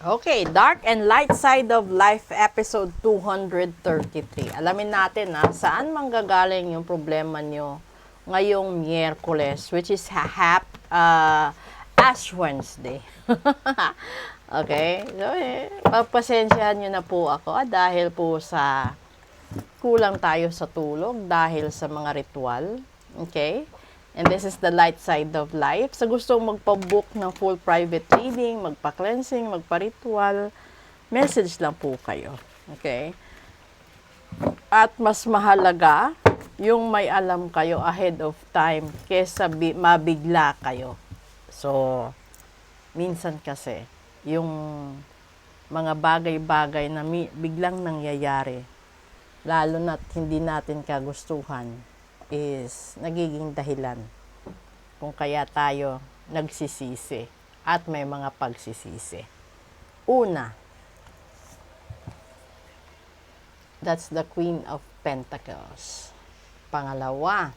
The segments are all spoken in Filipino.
Okay, Dark and Light Side of Life, episode 233. Alamin natin saan manggagaling yung problema nyo ngayong Miyerkules, which is Ash Wednesday. Okay, so pagpasensyahan nyo na po ako dahil po sa kulang tayo sa tulog dahil sa mga ritual. Okay? And this is the light side of life. Sa gustong magpa-book ng full private reading, magpa-cleansing, magpa-ritual, message lang po kayo. Okay? At mas mahalaga, yung may alam kayo ahead of time kesa mabigla kayo. So, minsan kasi, yung mga bagay-bagay na biglang nangyayari, lalo na't hindi natin kagustuhan, is nagiging dahilan kung kaya tayo nagsisisi at may mga pagsisisi. Una, that's the Queen of Pentacles. Pangalawa,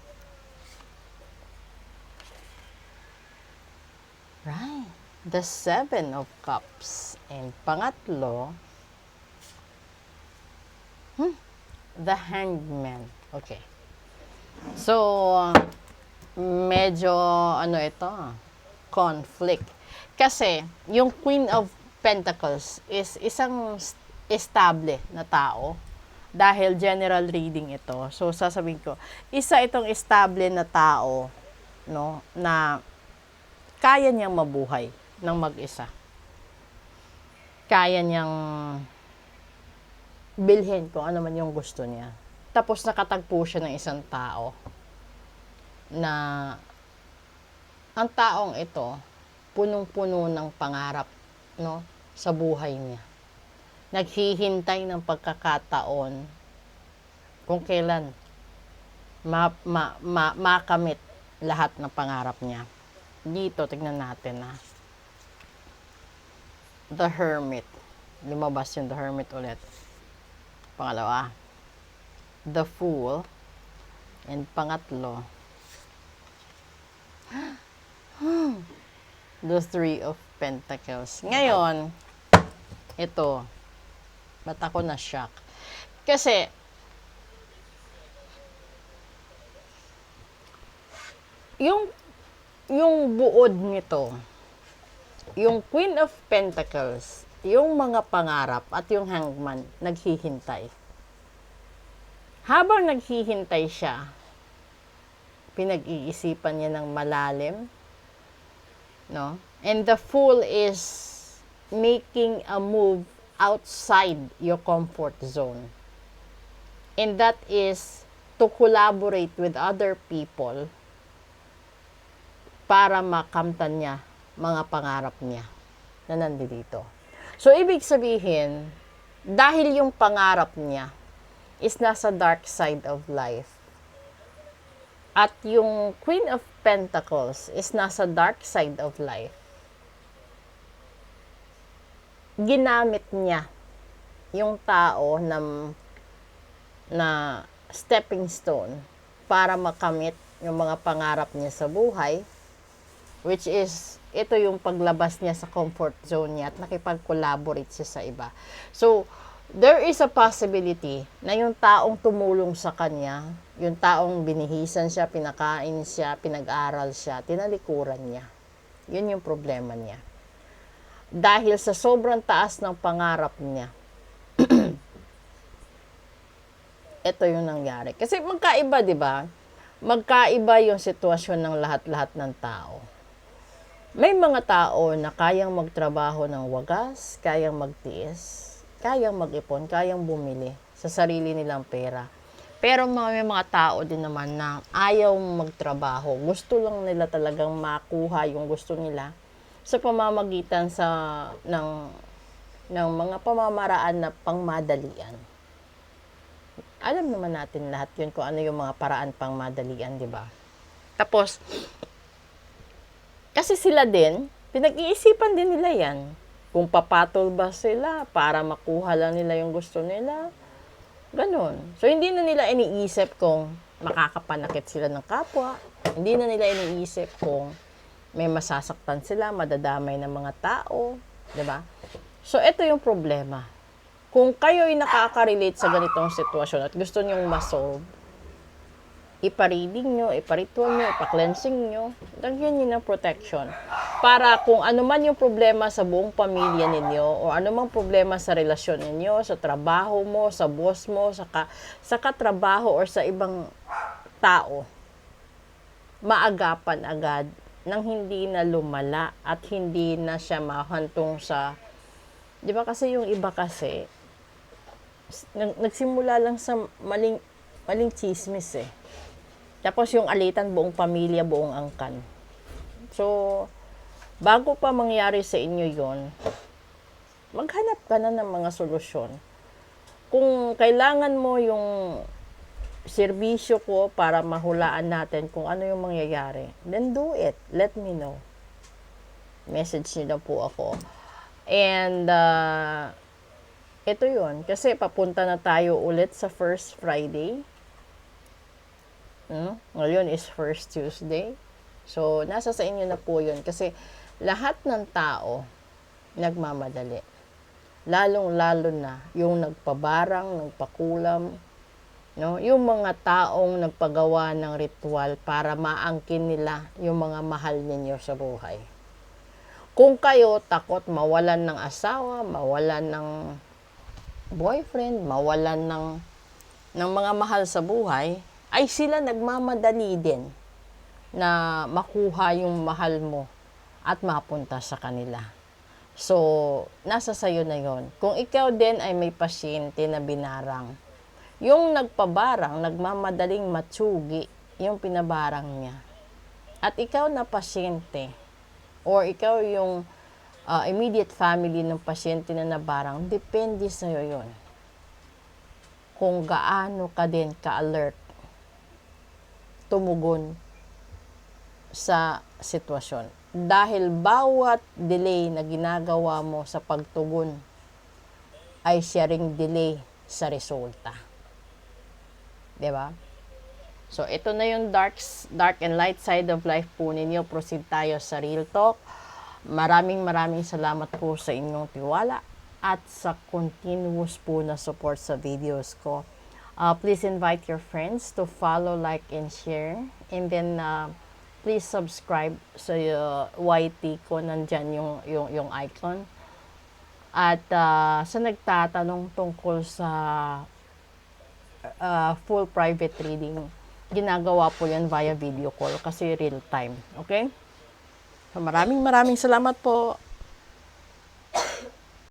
right, the Seven of Cups. And pangatlo, the Hangman. Okay. So, medyo, conflict. Kasi, yung Queen of Pentacles is isang estable na tao. Dahil general reading ito. So, sasabihin ko, isa itong estable na tao, no, na kaya niyang mabuhay ng mag-isa. Kaya niyang bilhin kung ano man yung gusto niya. Tapos nakatagpo siya ng isang tao na ang taong ito punong-puno ng pangarap, no, sa buhay niya. Naghihintay ng pagkakataon kung kailan makamit lahat ng pangarap niya. Dito, tignan natin The Hermit. Lumabas yung The Hermit ulit. Pangalawa, The Fool. And pangatlo, the Three of Pentacles. Ngayon, ito, ba't ako na-shock? Kasi, yung buod nito, yung Queen of Pentacles, yung mga pangarap at yung Hangman, naghihintay. Habang naghihintay siya, pinag-iisipan niya ng malalim, no? And the Fool is making a move outside your comfort zone. And that is to collaborate with other people para makamtan niya mga pangarap niya na nandito. So, ibig sabihin, dahil yung pangarap niya is nasa dark side of life, at yung Queen of Pentacles is nasa dark side of life, ginamit niya yung tao na stepping stone para makamit yung mga pangarap niya sa buhay, which is, ito yung paglabas niya sa comfort zone niya at nakipag-collaborate siya sa iba. So, there is a possibility na yung taong tumulong sa kanya, yung taong binihisan siya, pinakain siya, pinag-aral siya, tinalikuran niya. Yun yung problema niya. Dahil sa sobrang taas ng pangarap niya, ito yung nangyari. Kasi magkaiba, di ba? Magkaiba yung sitwasyon ng lahat-lahat ng tao. May mga tao na kayang magtrabaho ng wagas, kayang magtiis, kayang mag-ipon, kayang bumili sa sarili nilang pera. Pero may mga tao din naman na ayaw magtrabaho. Gusto lang nila talagang makuha yung gusto nila sa pamamagitan ng mga pamamaraan na pangmadalian. Alam naman natin lahat yun kung ano yung mga paraan pangmadalian, di ba? Tapos, kasi sila din, pinag-iisipan din nila yan. Kung papatol ba sila para makuha lang nila yung gusto nila. Ganon. So, hindi na nila iniisip kung makakapanakit sila ng kapwa. Hindi na nila iniisip kung may masasaktan sila, madadamay ng mga tao. Diba? So, ito yung problema. Kung kayo'y nakaka-relate sa ganitong sitwasyon at gusto nyong ma-solve, ipa-reading nyo, ipa-ritual nyo, ipa-cleansing nyo, lagyan nyo ng protection. Para kung ano man yung problema sa buong pamilya ninyo, o ano mang problema sa relasyon ninyo, sa trabaho mo, sa boss mo, sa katrabaho, or sa ibang tao, maagapan agad nang hindi na lumala at hindi na siya mahantong sa, di ba kasi yung iba kasi, nagsimula lang sa maling chismis eh. Tapos yung alitan, buong pamilya, buong angkan. So, bago pa mangyari sa inyo yon, maghanap ka na ng mga solusyon. Kung kailangan mo yung serbisyo ko para mahulaan natin kung ano yung mangyayari, then do it. Let me know. Message niyo na po ako. And, ito yun. Kasi papunta na tayo ulit sa first Friday. Ngayon is first Tuesday. So, nasa sa inyo na po yun. Kasi lahat ng tao nagmamadali. Lalong-lalo na yung nagpabarang, nagpakulam, no? Yung mga taong nagpagawa ng ritual para maangkin nila yung mga mahal ninyo sa buhay. Kung kayo takot mawalan ng asawa, mawalan ng boyfriend, mawalan ng mga mahal sa buhay, ay sila nagmamadali din na makuha yung mahal mo at mapunta sa kanila. So, nasa sayo na yon. Kung ikaw din ay may pasyente na binarang, yung nagpabarang, nagmamadaling matsugi yung pinabarang niya. At ikaw na pasyente, or ikaw yung immediate family ng pasyente na nabarang, depende sa'yo yon. Kung gaano ka din ka-alert tumugon sa sitwasyon. Dahil bawat delay na ginagawa mo sa pagtugon ay sharing delay sa resulta. Diba? So, ito na yung dark and light side of life po ninyo. Proceed tayo sa real talk. Maraming salamat po sa inyong tiwala at sa continuous po na support sa videos ko. Please invite your friends to follow, like, and share. And then, please subscribe sa YT ko. Nandyan yung icon. At sa nagtatanong tungkol sa full private reading, ginagawa po yan via video call kasi real time. Okay? So, maraming salamat po.